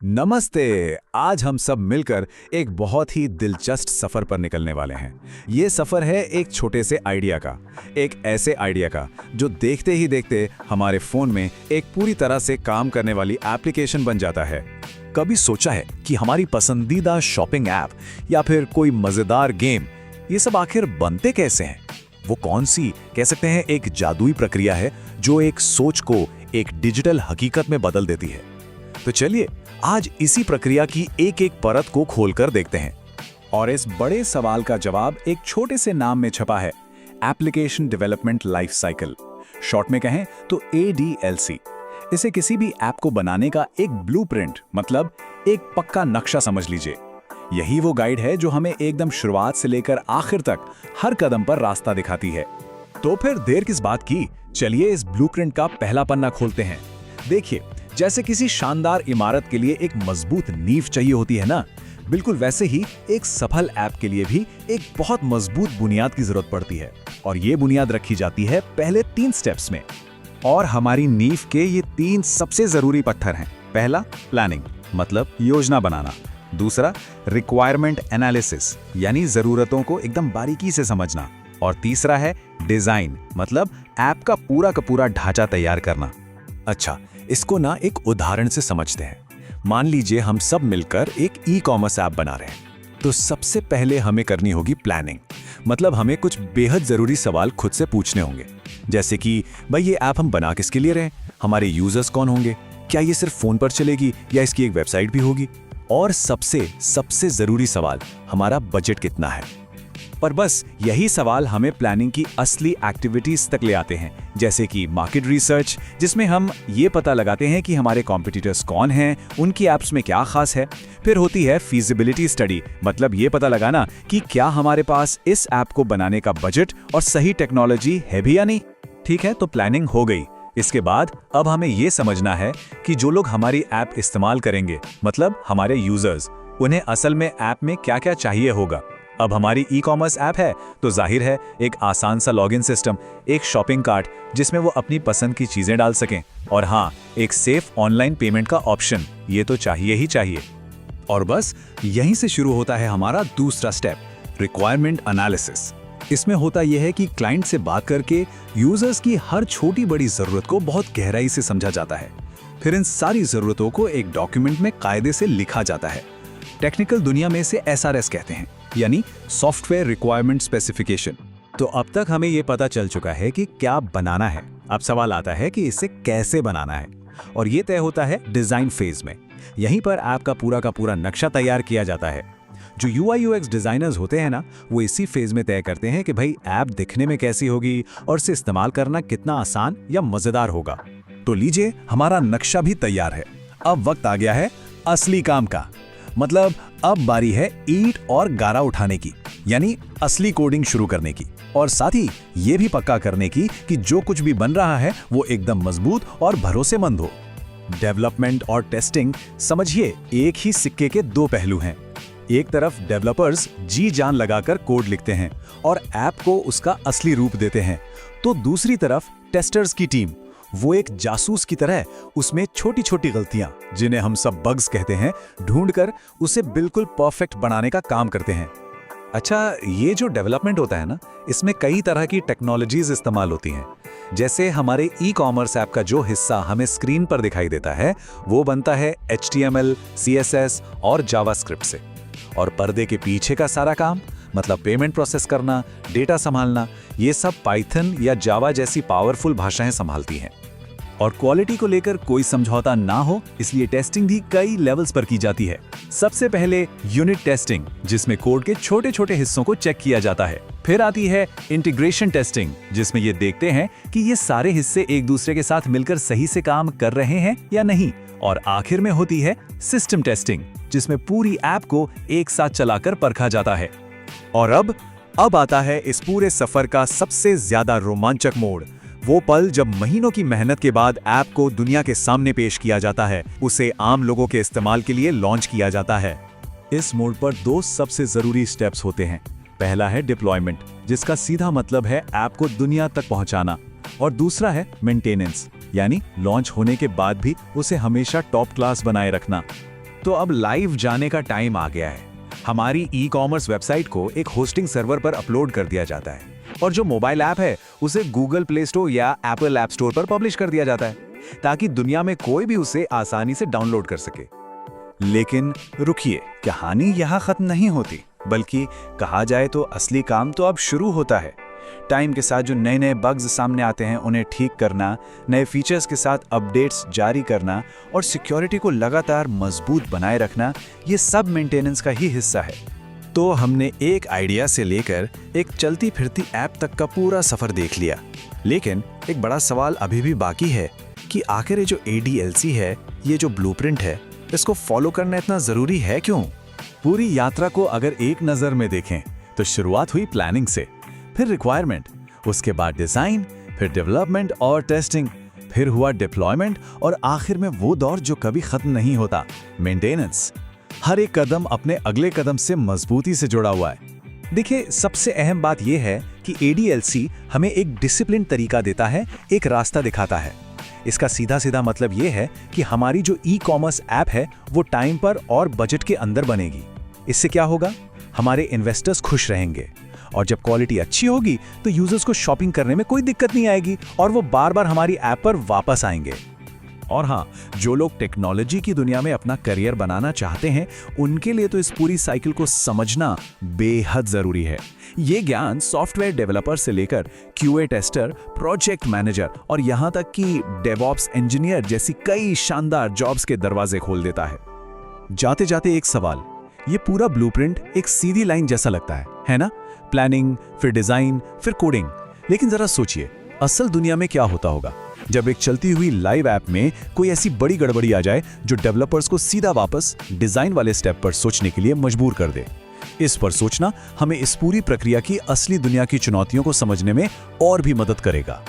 नमस्ते। आज हम सब मिलकर एक बहुत ही दिलचस्प सफर पर निकलने वाले हैं। ये सफर है एक छोटे से आइडिया का, एक ऐसे आइडिया का जो देखते ही देखते हमारे फोन में एक पूरी तरह से काम करने वाली एप्लीकेशन बन जाता है। कभी सोचा है कि हमारी पसंदीदा शॉपिंग ऐप या फिर कोई मजेदार गेम, ये सब आखिर बनते कैसे हैं? वो कौन सी कह सकते हैं एक जादुई प्रक्रिया है जो एक सोच को एक डिजिटल हकीकत में बदल देती है। तो चलिए आज इसी प्रक्रिया की एक एक परत को खोलकर देखते हैं। और इस बड़े सवाल का जवाब एक छोटे से नाम में छपा है, application development life cycle. Short में कहें तो ADLC। इसे किसी भी ऐप को बनाने का एक ब्लूप्रिंट, मतलब एक पक्का नक्शा समझ लीजिए। यही वो गाइड है जो हमें एकदम शुरुआत से लेकर आखिर तक हर कदम पर रास्ता दिखाती है। तो फिर देर किस बात की, चलिए इस ब्लूप्रिंट का पहला पन्ना खोलते हैं। देखिए, जैसे किसी शानदार इमारत के लिए एक मजबूत नींव चाहिए होती है ना, बिल्कुल वैसे ही एक सफल ऐप के लिए भी एक बहुत मजबूत बुनियाद की जरूरत पड़ती है। और ये बुनियाद रखी जाती है पहले 3 स्टेप्स में। और हमारी नींव के ये 3 सबसे जरूरी पत्थर हैं। पहला, प्लानिंग, मतलब योजना बनाना। दूसरा, रिक्वायरमेंट एनालिसिस, यानी जरूरतों को एकदम बारीकी से समझना। और तीसरा है डिजाइन, मतलब ऐप का पूरा ढांचा तैयार करना। अच्छा, इसको ना एक उदाहरण से समझते हैं। मान लीजिए हम सब मिलकर एक ई-कॉमर्स ऐप बना रहे हैं। तो सबसे पहले हमें करनी होगी प्लानिंग, मतलब हमें कुछ बेहद जरूरी सवाल खुद से पूछने होंगे। जैसे कि भाई ये ऐप हम बना किसके लिए रहे हैं, हमारे यूजर्स कौन होंगे, क्या ये सिर्फ फोन पर चलेगी या इसकी एक वेबसाइट भी होगी, और सबसे जरूरी सवाल, हमारा बजट कितना है। पर बस यही सवाल हमें प्लानिंग की असली एक्टिविटीज तक ले आते हैं, जैसे कि मार्केट रिसर्च, जिसमें हम ये पता लगाते हैं कि हमारे कॉम्पिटिटर्स कौन हैं, उनकी ऐप्स में क्या खास है। फिर होती है फीजिबिलिटी स्टडी, मतलब ये पता लगाना कि क्या हमारे पास इस ऐप को बनाने का बजट और सही टेक्नोलॉजी है भी या नहीं। ठीक है, तो प्लानिंग हो गई। इसके बाद अब हमें ये समझना है कि जो लोग हमारी ऐप इस्तेमाल करेंगे, मतलब हमारे यूजर्स, उन्हें असल में ऐप में क्या क्या चाहिए होगा। अब हमारी ई-कॉमर्स ऐप है तो जाहिर है एक आसान सा लॉगिन सिस्टम, एक शॉपिंग कार्ट जिसमें वो अपनी पसंद की चीजें डाल सकें, और हाँ, एक सेफ ऑनलाइन पेमेंट का ऑप्शन, ये तो चाहिए ही चाहिए। और बस यहीं से शुरू होता है हमारा दूसरा स्टेप, रिक्वायरमेंट एनालिसिस। इसमें होता यह है कि क्लाइंट से बात करके यूजर्स की हर छोटी बड़ी जरूरत को बहुत गहराई से समझा जाता है। फिर इन सारी जरूरतों को एक डॉक्यूमेंट में कायदे से लिखा जाता है। टेक्निकल दुनिया में इसे SRS कहते हैं, यानी सॉफ्टवेयर रिक्वायरमेंट स्पेसिफिकेशन। तो अब तक हमें यह पता चल चुका है कि क्या बनाना है। अब सवाल आता है कि इसे कैसे बनाना है, और ये तय होता है डिजाइन फेज में। यहीं पर ऐप का पूरा नक्शा तैयार किया जाता है। जो UI UX डिजाइनर्स होते हैं ना, वो इसी फेज में तय करते हैं कि भाई ऐप दिखने में कैसी होगी और इसे इस्तेमाल करना कितना आसान या मजेदार होगा। तो लीजिए, हमारा नक्शा भी तैयार है। अब वक्त आ गया है असली काम का, मतलब अब बारी है ईंट और गारा उठाने की, यानी असली कोडिंग शुरू करने की, और साथ ही ये भी पक्का करने की कि जो कुछ भी बन रहा है वो एकदम मजबूत और भरोसेमंद हो। डेवलपमेंट और टेस्टिंग, समझिए, एक ही सिक्के के 2 पहलू हैं। एक तरफ डेवलपर्स जी जान लगाकर कोड लिखते हैं और ऐप को उसका असली रूप देते हैं, तो दूसरी तरफ टेस्टर्स की टीम, वो एक जासूस की तरह उसमें छोटी गलतियां, जिन्हें हम सब बग्स कहते हैं, ढूंढकर उसे बिल्कुल परफेक्ट बनाने का काम करते हैं। अच्छा, ये जो डेवलपमेंट होता है ना, इसमें कई तरह की टेक्नोलॉजीज इस्तेमाल होती हैं। जैसे हमारे ई-कॉमर्स ऐप का जो हिस्सा हमें स्क्रीन पर दिखाई देता है, वो बनता है HTML, CSS और जावास्क्रिप्ट से। और पर्दे के पीछे का सारा काम, मतलब पेमेंट प्रोसेस करना, डेटा संभालना, ये सब पाइथन या जावा जैसी पावरफुल भाषाएं संभालती हैं। और क्वालिटी को लेकर कोई समझौता ना हो, इसलिए टेस्टिंग भी कई लेवल्स पर की जाती है। सबसे पहले यूनिट टेस्टिंग, जिसमें कोड के छोटे हिस्सों को चेक किया जाता है। फिर आती है इंटीग्रेशन टेस्टिंग, जिसमें ये देखते हैं कि ये सारे हिस्से एक दूसरे के साथ मिलकर सही से काम कर रहे हैं या नहीं। और आखिर में होती है सिस्टम टेस्टिंग, जिसमें पूरी ऐप को एक साथ चलाकर परखा जाता है। और अब आता है इस पूरे सफर का सबसे ज्यादा रोमांचक मोड़, वो पल जब महीनों की मेहनत के बाद ऐप को दुनिया के सामने पेश किया जाता है, उसे आम लोगों के इस्तेमाल के लिए लॉन्च किया जाता है। इस मोड़ पर 2 सबसे जरूरी स्टेप्स होते हैं। पहला है डिप्लॉयमेंट, जिसका सीधा मतलब है ऐप को दुनिया तक पहुंचाना, और दूसरा है मेंटेनेंस, यानी लॉन्च होने के बाद भी उसे हमेशा टॉप क्लास बनाए रखना। तो अब लाइव जाने का टाइम आ गया है। हमारी ई-कॉमर्स वेबसाइट को एक होस्टिंग सर्वर पर अपलोड कर दिया जाता है और जो मोबाइल ऐप है उसे गूगल प्ले स्टोर या एप्पल ऐप स्टोर पर पब्लिश कर दिया जाता है, ताकि दुनिया में कोई भी उसे आसानी से डाउनलोड कर सके। लेकिन रुकिए, कहानी यहाँ खत्म नहीं होती, बल्कि कहा जाए तो असली काम तो अब शुरू होता है। टाइम के साथ जो नए नए बग्स सामने आते हैं उन्हें ठीक करना, नए फीचर्स के साथ अपडेट्स जारी करना और सिक्योरिटी को लगातार मजबूत बनाए रखना, ये सब मेंटेनेंस का ही हिस्सा है। तो हमने एक आइडिया से लेकर एक चलती फिरती ऐप तक का पूरा सफर देख लिया, लेकिन एक बड़ा सवाल अभी भी बाकी है कि आखिर ये जो ADLC है, ये जो ब्लूप्रिंट है, इसको फॉलो करना इतना जरूरी है क्यों? पूरी यात्रा को अगर एक नज़र में देखें तो शुरुआत हुई प्लानिंग से, फिर रिक्वायरमेंट, उसके बाद डिज़ाइन, फिर डेवलपमेंट और टेस्टिंग, फिर हुआ डिप्लॉयमेंट और आखिर में वो दौर जो कभी खत्म नहीं होता, मेंटेनेंस। हर एक कदम अपने अगले कदम से मजबूती से जुड़ा हुआ है। देखिए, सबसे अहम बात यह है कि ADLC हमें एक डिसिप्लिन तरीका देता है, एक रास्ता दिखाता है। इसका सीधा सीधा मतलब ये है कि हमारी जो ई-कॉमर्स ऐप है वो टाइम पर और बजट के अंदर बनेगी। इससे क्या होगा? हमारे इन्वेस्टर्स खुश रहेंगे और जब क्वालिटी अच्छी होगी तो यूजर्स को शॉपिंग करने में कोई दिक्कत नहीं आएगी और वो बार बार हमारी ऐप पर वापस आएंगे। और हाँ, जो लोग टेक्नोलॉजी की दुनिया में अपना करियर बनाना चाहते हैं, उनके लिए तो इस पूरी साइकिल को समझना बेहद जरूरी है। ये ज्ञान सॉफ्टवेयर डेवलपर से लेकर QA टेस्टर, प्रोजेक्ट मैनेजर और यहाँ तक कि डेवऑप्स इंजीनियर जैसी कई शानदार जॉब्स के दरवाजे खोल देता है। जाते जाते एक सवाल, ये पूरा ब्लूप्रिंट एक सीधी लाइन जैसा लगता है ना? प्लानिंग, फिर डिजाइन, फिर कोडिंग। लेकिन जरा सोचिए, असल दुनिया में क्या होता होगा जब एक चलती हुई लाइव ऐप में कोई ऐसी बड़ी गड़बड़ी आ जाए जो डेवलपर्स को सीधा वापस डिजाइन वाले स्टेप पर सोचने के लिए मजबूर कर दे। इस पर सोचना हमें इस पूरी प्रक्रिया की असली दुनिया की चुनौतियों को समझने में और भी मदद करेगा।